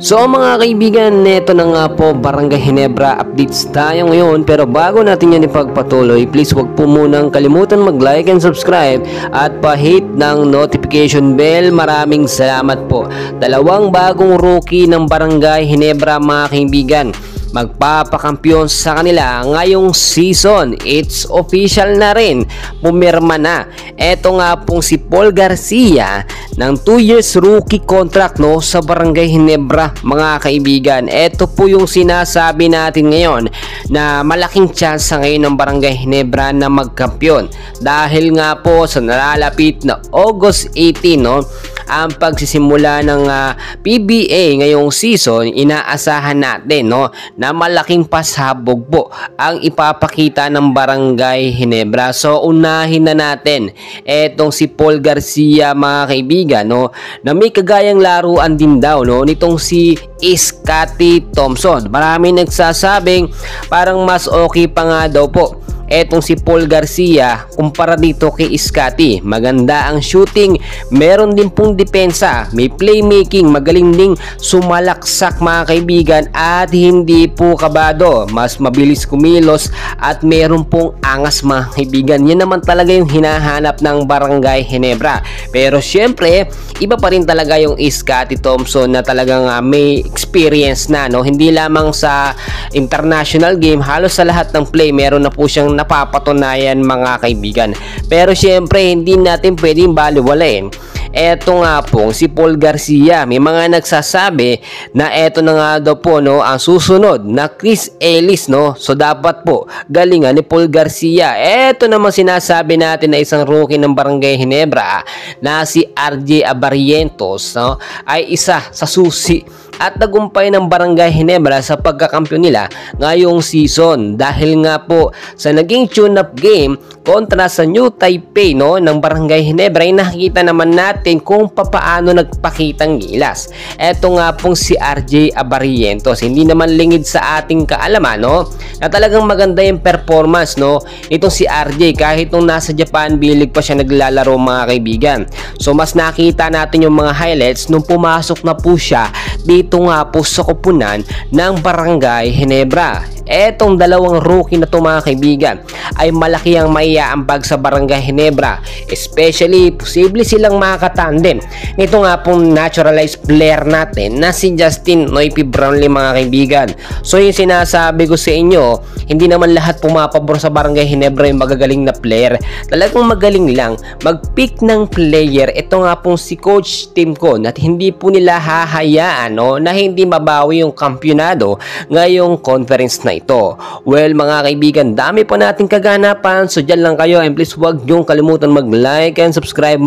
So mga kaibigan, neto na nga po Barangay Ginebra updates tayo ngayon, pero bago natin yan ipagpatuloy, please wag po munang kalimutan mag-like and subscribe at pa-hit ng notification bell. Maraming salamat po. Dalawang bagong rookie ng Barangay Ginebra mga kaibigan, magpapakampiyon sa kanila ngayong season. It's official na rin, pumirma na. Eto nga pong si Paul Garcia ng 2 years rookie contract sa Barangay Ginebra mga kaibigan. Eto po yung sinasabi natin ngayon na malaking chance ngayon ng Barangay Ginebra na magkampiyon dahil nga po sa nalalapit na August 18 ang pagsisimula ng PBA ngayong season. Inaasahan natin na malaking pasabog po ang ipapakita ng Barangay Ginebra. So unahin na natin etong si Paul Garcia mga kaibigan, na may kagayang laruan din daw nitong si Scottie Thompson. Marami nagsasabing parang mas okay pa nga daw po etong si Paul Garcia kumpara dito kay Scottie. Maganda ang shooting, meron din pong depensa, may playmaking, magaling ding sumalaksak mga kaibigan, at hindi po kabado, mas mabilis kumilos at meron pong angas mga kaibigan. Yan naman talaga yung hinahanap ng Barangay Ginebra. Pero syempre iba pa rin talaga yung Scottie Thompson na talagang may experience na, hindi lamang sa international game, halos sa lahat ng play meron na po siyang napapatunayan mga kaibigan. Pero syempre hindi natin pwedeng baliwalain eto nga po si Paul Garcia. May mga nagsasabi na eto na nga daw po ang susunod na Chris Ellis, so dapat po galingan ni Paul Garcia. Eto naman sinasabi natin na isang rookie ng Barangay Ginebra na si RJ Abarientos ay isa sa susi at tagumpay ng Barangay Ginebra sa pagkakampiyon nila ngayong season, dahil nga po sa naging tune-up game kontra sa New Taipei ng Barangay Ginebra ay nakikita naman natin kung papaano nagpakitang gilas. Eto nga pong si RJ Abarientos, hindi naman lingid sa ating kaalaman na talagang maganda yung performance itong si RJ kahit nung nasa Japan B-League pa siya naglalaro mga kaibigan. So mas nakita natin yung mga highlights nung pumasok na po siya dito nga po sa koponan ng Barangay Ginebra. Etong dalawang rookie na to mga kaibigan ay malaki ang maiaambag sa Barangay Ginebra, especially posible silang makakatandem nito nga pong naturalized player natin na si Justin Noypi Brownlee mga kaibigan. So yung sinasabi ko sa inyo, hindi naman lahat pumapabor sa Barangay Ginebra yung magagaling na player. Talagang magaling lang mag-pick ng player. Ito nga pong si Coach Tim Con at hindi po nila hahayaan na hindi mabawi yung kampyonado ngayong conference na ito. Well mga kaibigan, dami pa nating kaganapan, so dyan lang kayo, and please huwag niyong kalimutan mag-like and subscribe.